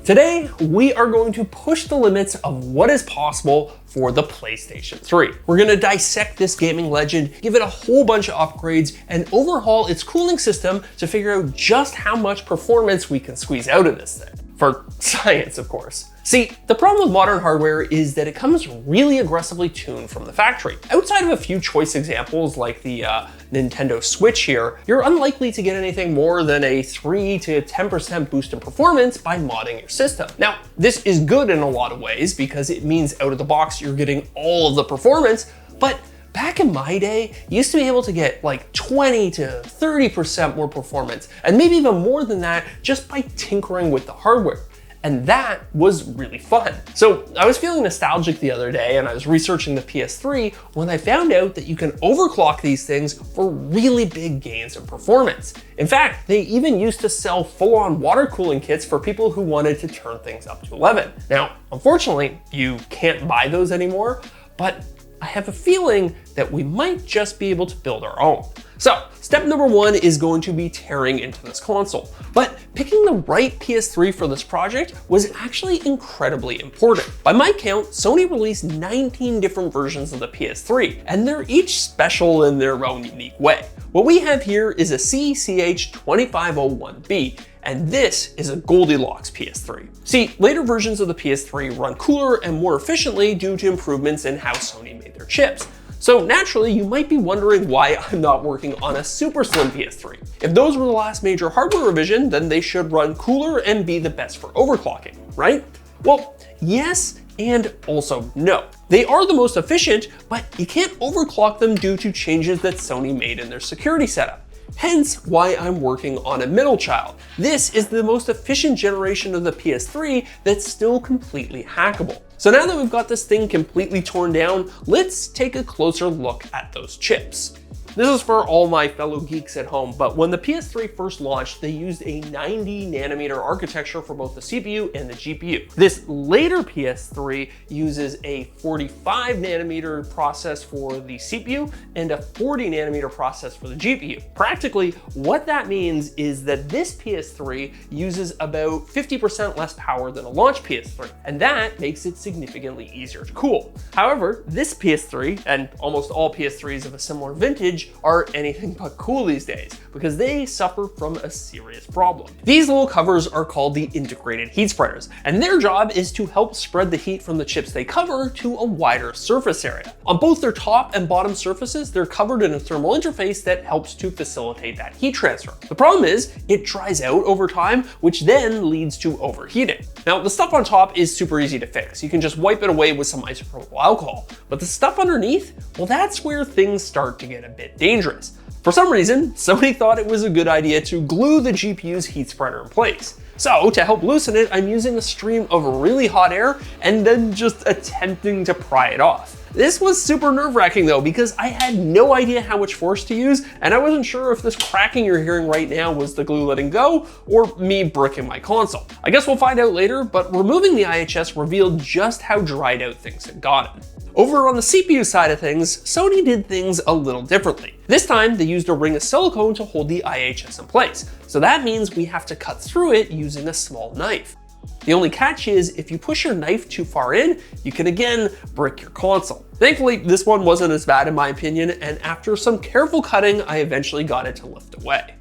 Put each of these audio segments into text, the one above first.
Today, we are going to push the limits of what is possible for the PlayStation 3. We're gonna dissect this gaming legend, give it a whole bunch of upgrades, and overhaul its cooling system to figure out just how much performance we can squeeze out of this thing. For science, of course. See, the problem with modern hardware is that it comes really aggressively tuned from the factory. Outside of a few choice examples like the Nintendo Switch here, you're unlikely to get anything more than a 3 to 10% boost in performance by modding your system. Now, this is good in a lot of ways because it means out of the box you're getting all of the performance, but back in my day, you used to be able to get like 20 to 30% more performance, and maybe even more than that just by tinkering with the hardware. And that was really fun. So I was feeling nostalgic the other day and I was researching the PS3 when I found out that you can overclock these things for really big gains in performance. In fact, they even used to sell full-on water cooling kits for people who wanted to turn things up to 11. Now, unfortunately, you can't buy those anymore, but I have a feeling that we might just be able to build our own. So step number one is going to be tearing into this console. But picking the right PS3 for this project was actually incredibly important. By my count, Sony released 19 different versions of the PS3, and they're each special in their own unique way. What we have here is a CCH2501B, and this is a Goldilocks PS3. See, later versions of the PS3 run cooler and more efficiently due to improvements in how Sony made their chips. So naturally, you might be wondering why I'm not working on a super slim PS3. If those were the last major hardware revision, then they should run cooler and be the best for overclocking, right? Well, yes, and also no. They are the most efficient, but you can't overclock them due to changes that Sony made in their security setup. Hence why I'm working on a middle child. This is the most efficient generation of the PS3 that's still completely hackable. So now that we've got this thing completely torn down, let's take a closer look at those chips. This is for all my fellow geeks at home, but when the PS3 first launched, they used a 90 nanometer architecture for both the CPU and the GPU. This later PS3 uses a 45 nanometer process for the CPU and a 40 nanometer process for the GPU. Practically, what that means is that this PS3 uses about 50% less power than a launch PS3, and that makes it significantly easier to cool. However, this PS3, and almost all PS3s of a similar vintage, are anything but cool these days because they suffer from a serious problem. These little covers are called the integrated heat spreaders, and their job is to help spread the heat from the chips they cover to a wider surface area. On both their top and bottom surfaces, they're covered in a thermal interface that helps to facilitate that heat transfer. The problem is it dries out over time, which then leads to overheating. Now, the stuff on top is super easy to fix. You can just wipe it away with some isopropyl alcohol, but the stuff underneath, well, that's where things start to get a bit dangerous. For some reason, Sony thought it was a good idea to glue the GPU's heat spreader in place. So to help loosen it, I'm using a stream of really hot air and then just attempting to pry it off. This was super nerve-wracking though, because I had no idea how much force to use, and I wasn't sure if this cracking you're hearing right now was the glue letting go or me bricking my console. I guess we'll find out later, but removing the IHS revealed just how dried out things had gotten. Over on the CPU side of things, Sony did things a little differently. This time, they used a ring of silicone to hold the IHS in place. So that means we have to cut through it using a small knife. The only catch is if you push your knife too far in, you can again brick your console. Thankfully, this one wasn't as bad in my opinion, and after some careful cutting, I eventually got it to lift away.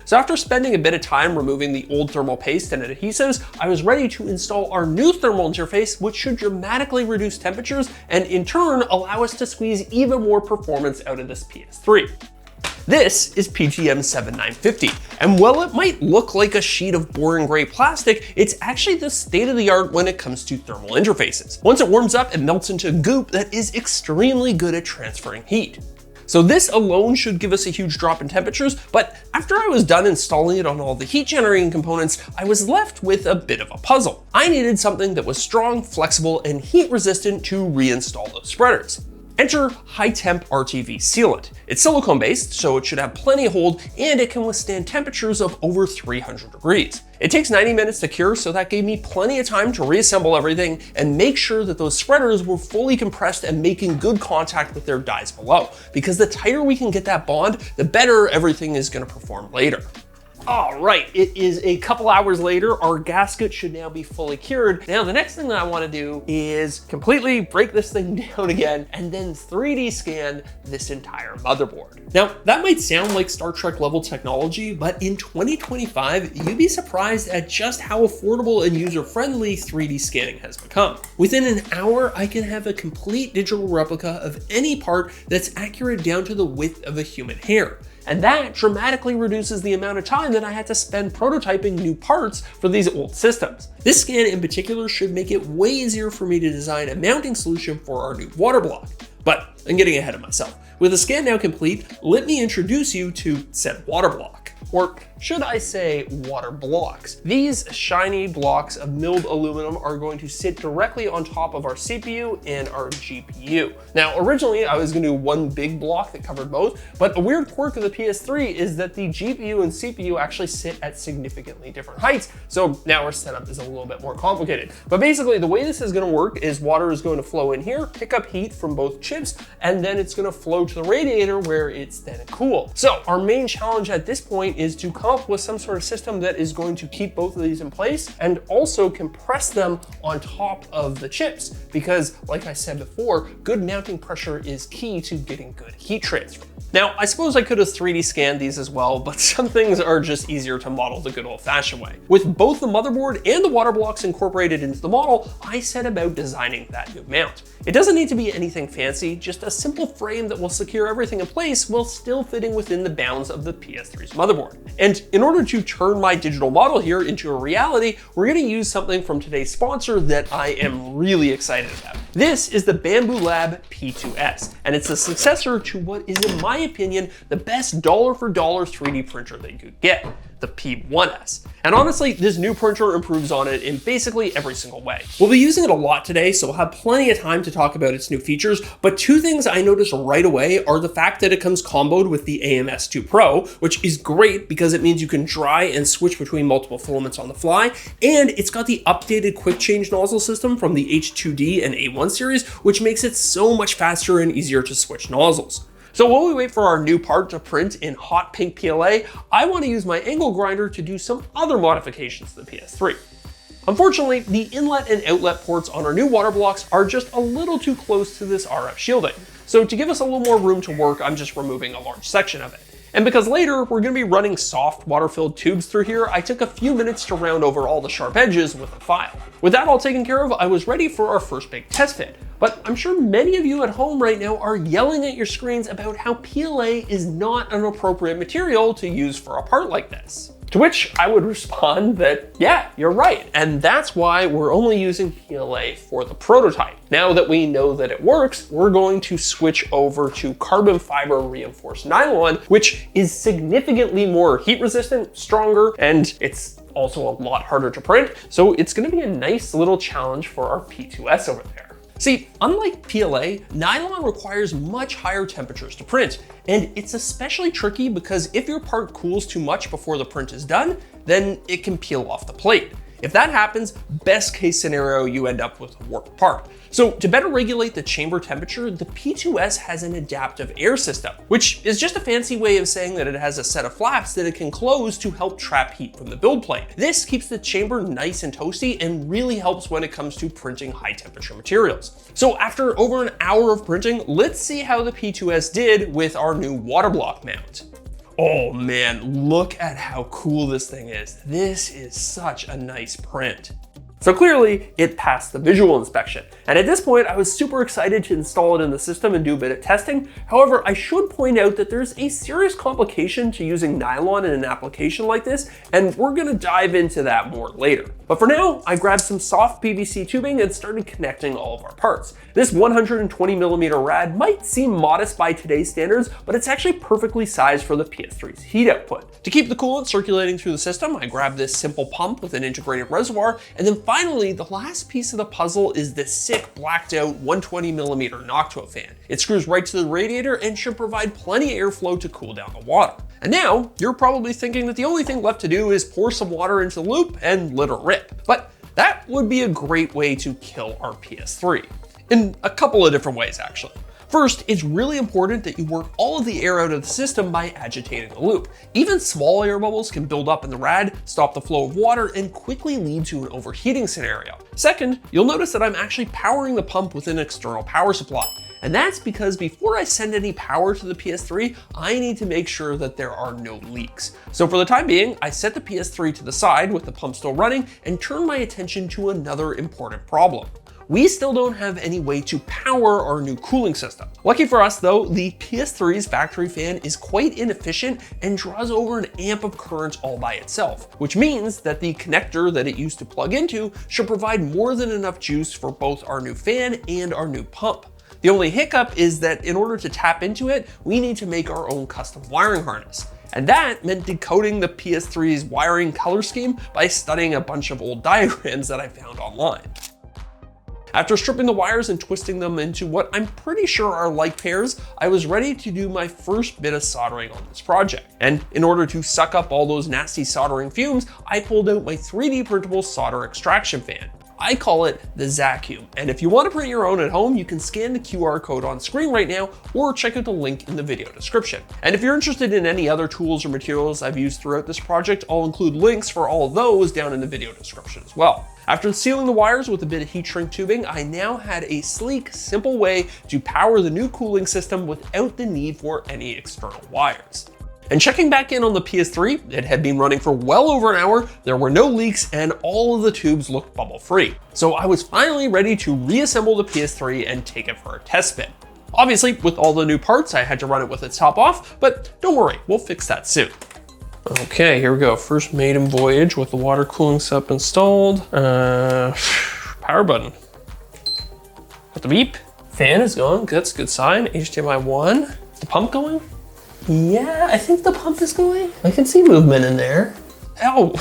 So after spending a bit of time removing the old thermal paste and adhesives, I was ready to install our new thermal interface, which should dramatically reduce temperatures and in turn allow us to squeeze even more performance out of this PS3. This is PGM7950, and while it might look like a sheet of boring gray plastic, it's actually the state of the art when it comes to thermal interfaces. Once it warms up, it melts into goop that is extremely good at transferring heat. So this alone should give us a huge drop in temperatures, but after I was done installing it on all the heat generating components, I was left with a bit of a puzzle. I needed something that was strong, flexible, and heat resistant to reinstall those spreaders. Enter high temp RTV sealant. It's silicone based, so it should have plenty of hold, and it can withstand temperatures of over 300 degrees. It takes 90 minutes to cure, so that gave me plenty of time to reassemble everything and make sure that those spreaders were fully compressed and making good contact with their dies below, because the tighter we can get that bond, the better everything is going to perform later. All right, it is a couple hours later. Our gasket should now be fully cured. Now, the next thing that I want to do is completely break this thing down again and then 3D scan this entire motherboard. Now, that might sound like Star Trek level technology, but in 2025, you'd be surprised at just how affordable and user-friendly 3D scanning has become. Within an hour, I can have a complete digital replica of any part that's accurate down to the width of a human hair. And that dramatically reduces the amount of time that I had to spend prototyping new parts for these old systems. This scan in particular should make it way easier for me to design a mounting solution for our new water block. But I'm getting ahead of myself. With the scan now complete, let me introduce you to said water block. Or should I say water blocks. These shiny blocks of milled aluminum are going to sit directly on top of our CPU and our GPU. Now, originally I was gonna do one big block that covered both, but a weird quirk of the PS3 is that the GPU and CPU actually sit at significantly different heights, so now our setup is a little bit more complicated. But basically the way this is gonna work is water is going to flow in here, pick up heat from both chips, and then it's gonna flow to the radiator where it's then cooled. So our main challenge at this point is to come up with some sort of system that is going to keep both of these in place and also compress them on top of the chips. Because like I said before, good mounting pressure is key to getting good heat transfer. Now, I suppose I could have 3D scanned these as well, but some things are just easier to model the good old-fashioned way. With both the motherboard and the water blocks incorporated into the model, I set about designing that new mount. It doesn't need to be anything fancy, just a simple frame that will secure everything in place while still fitting within the bounds of the PS3's motherboard. And in order to turn my digital model here into a reality, we're gonna use something from today's sponsor that I am really excited about. This is the Bambu Lab P2S, and it's a successor to what is, in my opinion, the best dollar for dollar 3D printer that you could get, the P1S. And honestly, this new printer improves on it in basically every single way. We'll be using it a lot today, so we'll have plenty of time to talk about its new features, but two things I noticed right away are the fact that it comes comboed with the AMS2 Pro, which is great because it means you can dry and switch between multiple filaments on the fly, and it's got the updated quick change nozzle system from the H2D and A1 series, which makes it so much faster and easier to switch nozzles. So while we wait for our new part to print in hot pink PLA, I want to use my angle grinder to do some other modifications to the PS3. Unfortunately, the inlet and outlet ports on our new water blocks are just a little too close to this RF shielding. So to give us a little more room to work, I'm just removing a large section of it. And because later we're going to be running soft water-filled tubes through here, I took a few minutes to round over all the sharp edges with a file. With that all taken care of, I was ready for our first big test fit. But I'm sure many of you at home right now are yelling at your screens about how PLA is not an appropriate material to use for a part like this. To which I would respond that, yeah, you're right. And that's why we're only using PLA for the prototype. Now that we know that it works, we're going to switch over to carbon fiber reinforced nylon, which is significantly more heat resistant, stronger, and it's also a lot harder to print. So it's gonna be a nice little challenge for our P2S over there. See, unlike PLA, nylon requires much higher temperatures to print, and it's especially tricky because if your part cools too much before the print is done, then it can peel off the plate. If that happens, best case scenario, you end up with a warped part. So to better regulate the chamber temperature, the P2S has an adaptive air system, which is just a fancy way of saying that it has a set of flaps that it can close to help trap heat from the build plate. This keeps the chamber nice and toasty and really helps when it comes to printing high temperature materials. So after over an hour of printing, let's see how the P2S did with our new water block mount. Oh man, look at how cool this thing is. This is such a nice print. So clearly it passed the visual inspection. And at this point, I was super excited to install it in the system and do a bit of testing. However, I should point out that there's a serious complication to using nylon in an application like this, and we're gonna dive into that more later. But for now, I grabbed some soft PVC tubing and started connecting all of our parts. This 120mm rad might seem modest by today's standards, but it's actually perfectly sized for the PS3's heat output. To keep the coolant circulating through the system, I grabbed this simple pump with an integrated reservoir, and then finally, the last piece of the puzzle is this sick blacked out 120mm Noctua fan. It screws right to the radiator and should provide plenty of airflow to cool down the water. And now, you're probably thinking that the only thing left to do is pour some water into the loop and let it rip. But that would be a great way to kill our PS3. In a couple of different ways, actually. First, it's really important that you work all of the air out of the system by agitating the loop. Even small air bubbles can build up in the rad, stop the flow of water, and quickly lead to an overheating scenario. Second, you'll notice that I'm actually powering the pump with an external power supply. And that's because before I send any power to the PS3, I need to make sure that there are no leaks. So for the time being, I set the PS3 to the side with the pump still running and turn my attention to another important problem. We still don't have any way to power our new cooling system. Lucky for us though, the PS3's factory fan is quite inefficient and draws over an amp of current all by itself, which means that the connector that it used to plug into should provide more than enough juice for both our new fan and our new pump. The only hiccup is that in order to tap into it, we need to make our own custom wiring harness. And that meant decoding the PS3's wiring color scheme by studying a bunch of old diagrams that I found online. After stripping the wires and twisting them into what I'm pretty sure are like pairs, I was ready to do my first bit of soldering on this project. And in order to suck up all those nasty soldering fumes, I pulled out my 3D printable solder extraction fan. I call it the Zacuum, and if you want to print your own at home, you can scan the QR code on screen right now or check out the link in the video description. And if you're interested in any other tools or materials I've used throughout this project, I'll include links for all of those down in the video description as well. After sealing the wires with a bit of heat shrink tubing, I now had a sleek, simple way to power the new cooling system without the need for any external wires. And checking back in on the PS3, it had been running for well over an hour, there were no leaks, and all of the tubes looked bubble-free. So I was finally ready to reassemble the PS3 and take it for a test spin. Obviously, with all the new parts, I had to run it with its top off, but don't worry, we'll fix that soon. Okay, here we go. First maiden voyage with the water cooling setup installed. Power button. Got the beep. Fan is going, that's a good sign. HDMI 1. Is the pump going? Yeah, I think the pump is going. I can see movement in there. Oh,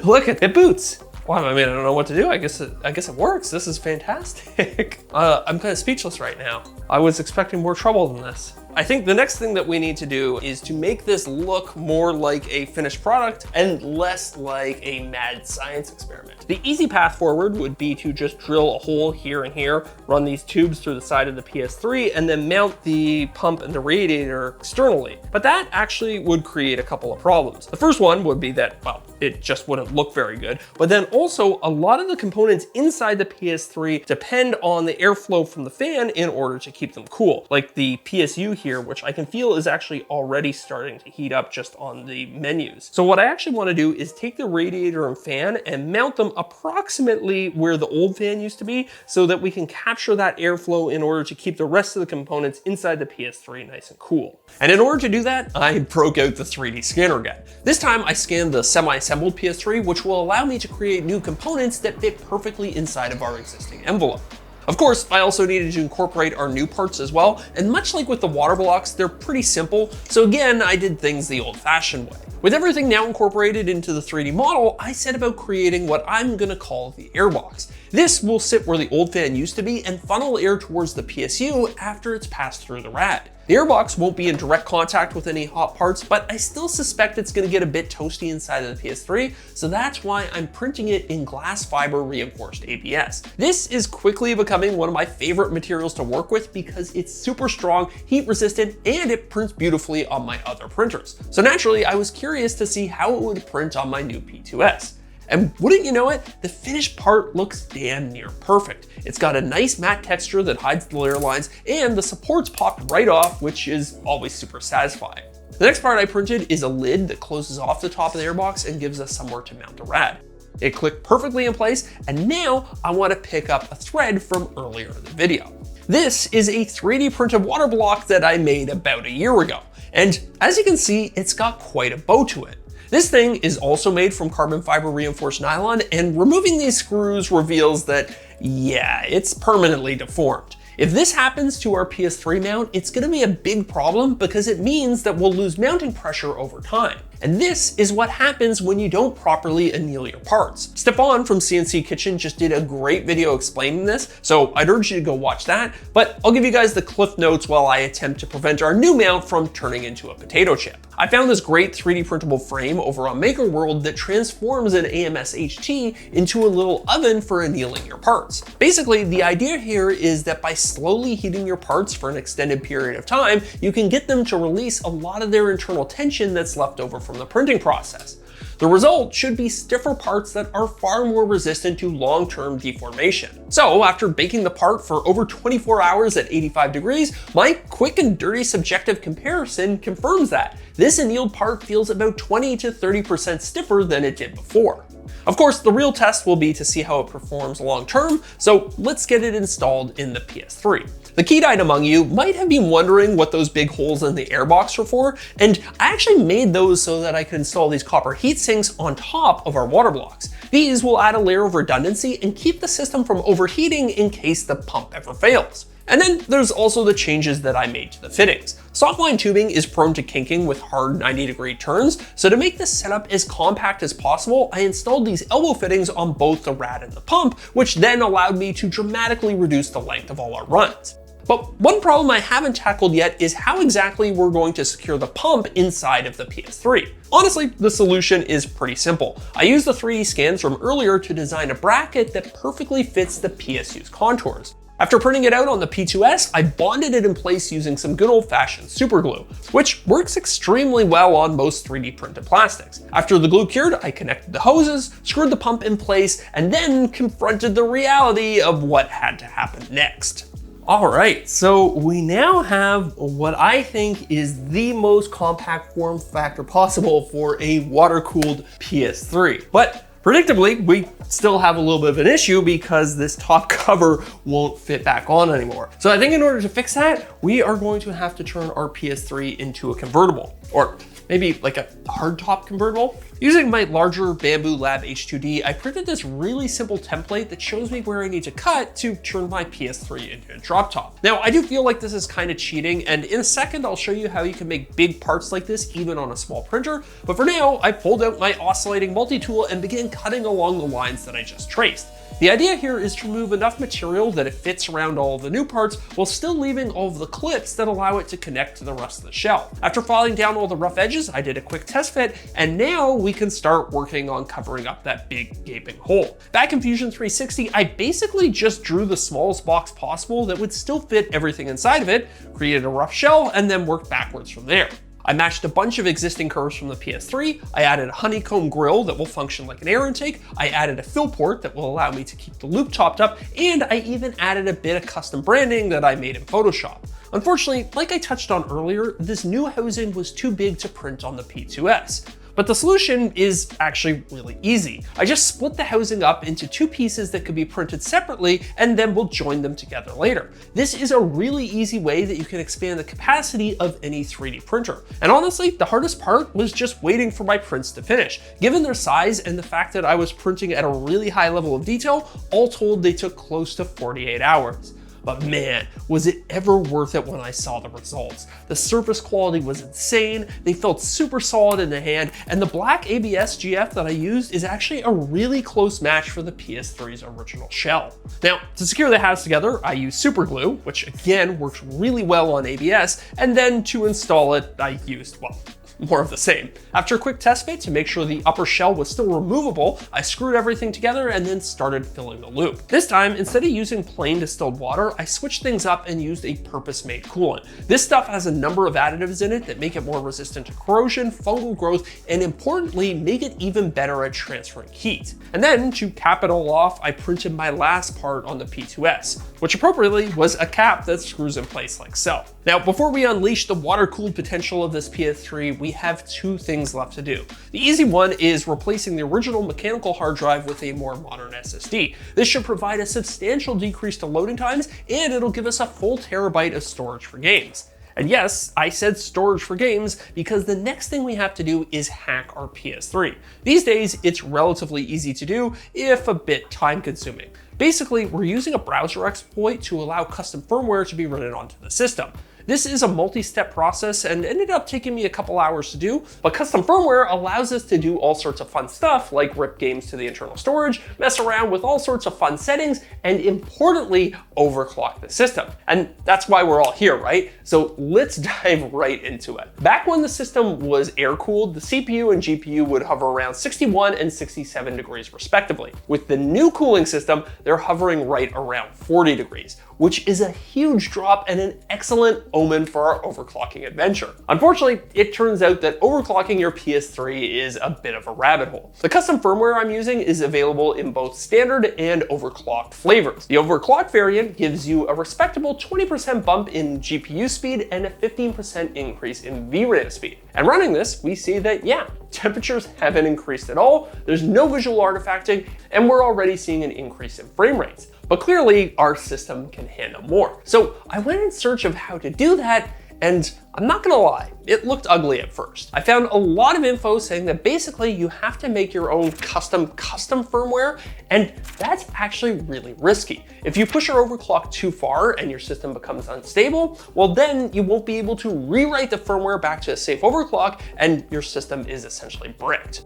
look, it boots. Wow, I mean, I don't know what to do. I guess it works. This is fantastic. I'm kind of speechless right now. I was expecting more trouble than this. I think the next thing that we need to do is to make this look more like a finished product and less like a mad science experiment. The easy path forward would be to just drill a hole here and here, run these tubes through the side of the PS3, and then mount the pump and the radiator externally. But that actually would create a couple of problems. The first one would be that, well, it just wouldn't look very good. But then also, a lot of the components inside the PS3 depend on the airflow from the fan in order to keep them cool. Like the PSU here, which I can feel is actually already starting to heat up just on the menus. So what I actually want to do is take the radiator and fan and mount them approximately where the old fan used to be so that we can capture that airflow in order to keep the rest of the components inside the PS3 nice and cool. And in order to do that, I broke out the 3D scanner again. This time I scanned the semi-assembled PS3, which will allow me to create new components that fit perfectly inside of our existing envelope. Of course, I also needed to incorporate our new parts as well, and much like with the water blocks, they're pretty simple, so again, I did things the old-fashioned way. With everything now incorporated into the 3D model, I set about creating what I'm gonna call the airbox. This will sit where the old fan used to be and funnel air towards the PSU after it's passed through the rad. The airbox won't be in direct contact with any hot parts, but I still suspect it's gonna get a bit toasty inside of the PS3, so that's why I'm printing it in glass fiber reinforced ABS. This is quickly becoming one of my favorite materials to work with because it's super strong, heat resistant, and it prints beautifully on my other printers. So naturally, I was curious to see how it would print on my new P2S. And wouldn't you know it, the finished part looks damn near perfect. It's got a nice matte texture that hides the layer lines, and the supports popped right off, which is always super satisfying. The next part I printed is a lid that closes off the top of the airbox and gives us somewhere to mount the rad. It clicked perfectly in place, and now I want to pick up a thread from earlier in the video. This is a 3D printed water block that I made about a year ago, and as you can see, it's got quite a bow to it. This thing is also made from carbon fiber reinforced nylon, and removing these screws reveals that, yeah, it's permanently deformed. If this happens to our PS3 mount, it's gonna be a big problem because it means that we'll lose mounting pressure over time. And this is what happens when you don't properly anneal your parts. Stefan from CNC Kitchen just did a great video explaining this, so I'd urge you to go watch that, but I'll give you guys the cliff notes while I attempt to prevent our new mount from turning into a potato chip. I found this great 3D printable frame over on MakerWorld that transforms an AMS HT into a little oven for annealing your parts. Basically, the idea here is that by slowly heating your parts for an extended period of time, you can get them to release a lot of their internal tension that's left over from the printing process. The result should be stiffer parts that are far more resistant to long-term deformation. So after baking the part for over 24 hours at 85 degrees, my quick and dirty subjective comparison confirms that. This annealed part feels about 20 to 30% stiffer than it did before. Of course, the real test will be to see how it performs long term, so let's get it installed in the PS3. The keen-eyed among you might have been wondering what those big holes in the airbox are for, and I actually made those so that I could install these copper heat sinks on top of our water blocks. These will add a layer of redundancy and keep the system from overheating in case the pump ever fails. And then there's also the changes that I made to the fittings. Softline tubing is prone to kinking with hard 90-degree turns, so to make this setup as compact as possible, I installed these elbow fittings on both the rad and the pump, which then allowed me to dramatically reduce the length of all our runs. But one problem I haven't tackled yet is how exactly we're going to secure the pump inside of the PS3. Honestly, the solution is pretty simple. I used the 3D scans from earlier to design a bracket that perfectly fits the PSU's contours. After printing it out on the P2S, I bonded it in place using some good old-fashioned super glue, which works extremely well on most 3D printed plastics. After the glue cured, I connected the hoses, screwed the pump in place, and then confronted the reality of what had to happen next. All right, so we now have what I think is the most compact form factor possible for a water-cooled PS3. But predictably, we still have a little bit of an issue because this top cover won't fit back on anymore. So I think in order to fix that, we are going to have to turn our PS3 into a convertible, or maybe like a hardtop convertible. Using my larger Bambu Lab H2D, I printed this really simple template that shows me where I need to cut to turn my PS3 into a drop top. Now, I do feel like this is kind of cheating, and in a second, I'll show you how you can make big parts like this even on a small printer. But for now, I pulled out my oscillating multi-tool and began cutting along the lines that I just traced. The idea here is to remove enough material that it fits around all of the new parts while still leaving all of the clips that allow it to connect to the rest of the shell. After filing down all the rough edges, I did a quick test fit, and now we can start working on covering up that big gaping hole. Back in Fusion 360, I basically just drew the smallest box possible that would still fit everything inside of it, created a rough shell, and then worked backwards from there. I matched a bunch of existing curves from the PS3, I added a honeycomb grill that will function like an air intake, I added a fill port that will allow me to keep the loop topped up, and I even added a bit of custom branding that I made in Photoshop. Unfortunately, like I touched on earlier, this new housing was too big to print on the P2S. But the solution is actually really easy. I just split the housing up into two pieces that could be printed separately, and then we'll join them together later. This is a really easy way that you can expand the capacity of any 3D printer. And honestly, the hardest part was just waiting for my prints to finish. Given their size and the fact that I was printing at a really high level of detail, all told they took close to 48 hours. But man, was it ever worth it when I saw the results. The surface quality was insane, they felt super solid in the hand, and the black ABS GF that I used is actually a really close match for the PS3's original shell. Now, to secure the house together, I used super glue, which again works really well on ABS, and then to install it, I used, well, more of the same. After a quick test fit to make sure the upper shell was still removable, I screwed everything together and then started filling the loop. This time, instead of using plain distilled water, I switched things up and used a purpose-made coolant. This stuff has a number of additives in it that make it more resistant to corrosion, fungal growth, and importantly, make it even better at transferring heat. And then, to cap it all off, I printed my last part on the P2S, which appropriately was a cap that screws in place like so. Now, before we unleash the water-cooled potential of this PS3, we have two things left to do. The easy one is replacing the original mechanical hard drive with a more modern SSD. This should provide a substantial decrease to loading times, and it'll give us a full terabyte of storage for games. And yes, I said storage for games because the next thing we have to do is hack our PS3. These days, it's relatively easy to do, if a bit time consuming. Basically, we're using a browser exploit to allow custom firmware to be written onto the system. This is a multi-step process and ended up taking me a couple hours to do, but custom firmware allows us to do all sorts of fun stuff like rip games to the internal storage, mess around with all sorts of fun settings, and importantly, overclock the system. And that's why we're all here, right? So let's dive right into it. Back when the system was air-cooled, the CPU and GPU would hover around 61 and 67 degrees respectively. With the new cooling system, they're hovering right around 40 degrees, which is a huge drop and an excellent omen for our overclocking adventure. Unfortunately, it turns out that overclocking your PS3 is a bit of a rabbit hole. The custom firmware I'm using is available in both standard and overclocked flavors. The overclocked variant gives you a respectable 20% bump in GPU speed and a 15% increase in VRAM speed. And running this, we see that, yeah, temperatures haven't increased at all, there's no visual artifacting, and we're already seeing an increase in frame rates. But clearly, our system can handle more. So I went in search of how to do that, and I'm not gonna lie, it looked ugly at first. I found a lot of info saying that basically you have to make your own custom firmware, and that's actually really risky. If you push your overclock too far and your system becomes unstable, well then you won't be able to rewrite the firmware back to a safe overclock, and your system is essentially bricked.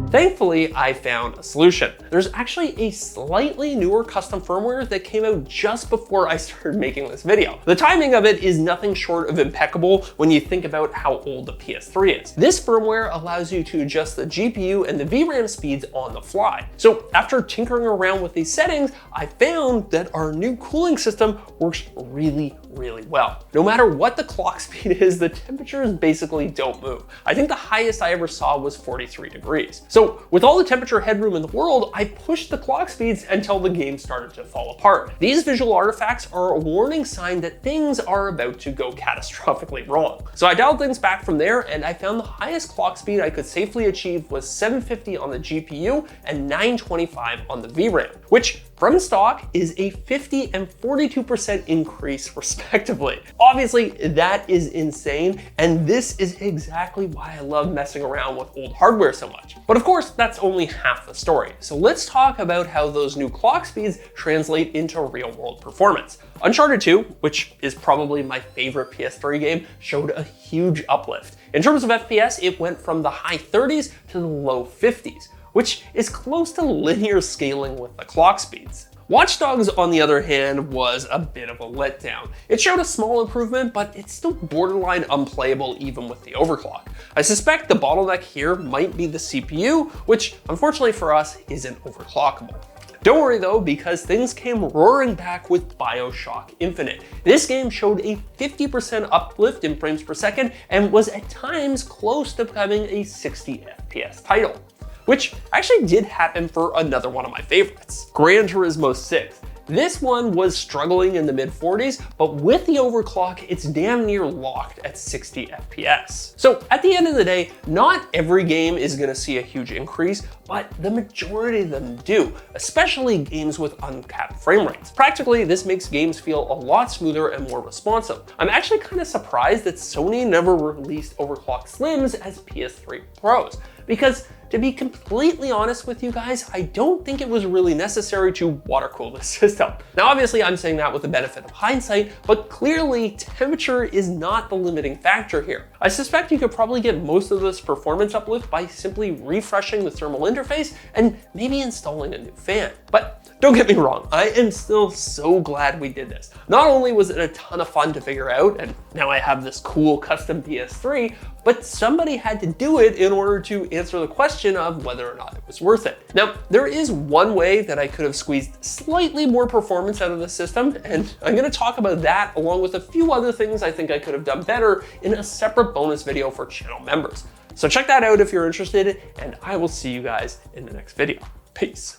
Thankfully, I found a solution. There's actually a slightly newer custom firmware that came out just before I started making this video. The timing of it is nothing short of impeccable when you think about how old the PS3 is. This firmware allows you to adjust the GPU and the VRAM speeds on the fly. So after tinkering around with these settings, I found that our new cooling system works really well. No matter what the clock speed is, the temperatures basically don't move. I think the highest I ever saw was 43 degrees. So with all the temperature headroom in the world, I pushed the clock speeds until the game started to fall apart. These visual artifacts are a warning sign that things are about to go catastrophically wrong. So I dialed things back from there, and I found the highest clock speed I could safely achieve was 750 on the GPU and 925 on the VRAM, which from stock is a 50 and 42% increase respectively. Obviously, that is insane, and this is exactly why I love messing around with old hardware so much. But of course, that's only half the story. So let's talk about how those new clock speeds translate into real-world performance. Uncharted 2, which is probably my favorite PS3 game, showed a huge uplift. In terms of FPS, it went from the high 30s to the low 50s. Which is close to linear scaling with the clock speeds. Watch Dogs, on the other hand, was a bit of a letdown. It showed a small improvement, but it's still borderline unplayable even with the overclock. I suspect the bottleneck here might be the CPU, which unfortunately for us isn't overclockable. Don't worry though, because things came roaring back with BioShock Infinite. This game showed a 50% uplift in frames per second and was at times close to becoming a 60 FPS title, which actually did happen for another one of my favorites, Gran Turismo 6. This one was struggling in the mid 40s, but with the overclock, it's damn near locked at 60 FPS. So at the end of the day, not every game is gonna see a huge increase, but the majority of them do, especially games with uncapped frame rates. Practically, this makes games feel a lot smoother and more responsive. I'm actually kind of surprised that Sony never released overclocked Slims as PS3 Pros, because to be completely honest with you guys, I don't think it was really necessary to water cool the system. Now, obviously I'm saying that with the benefit of hindsight, but clearly temperature is not the limiting factor here. I suspect you could probably get most of this performance uplift by simply refreshing the thermal interface and maybe installing a new fan. But don't get me wrong, I am still so glad we did this. Not only was it a ton of fun to figure out, and now I have this cool custom PS3, but somebody had to do it in order to answer the question of whether or not it was worth it. Now, there is one way that I could have squeezed slightly more performance out of the system, and I'm gonna talk about that along with a few other things I think I could have done better in a separate bonus video for channel members. So check that out if you're interested, and I will see you guys in the next video. Peace.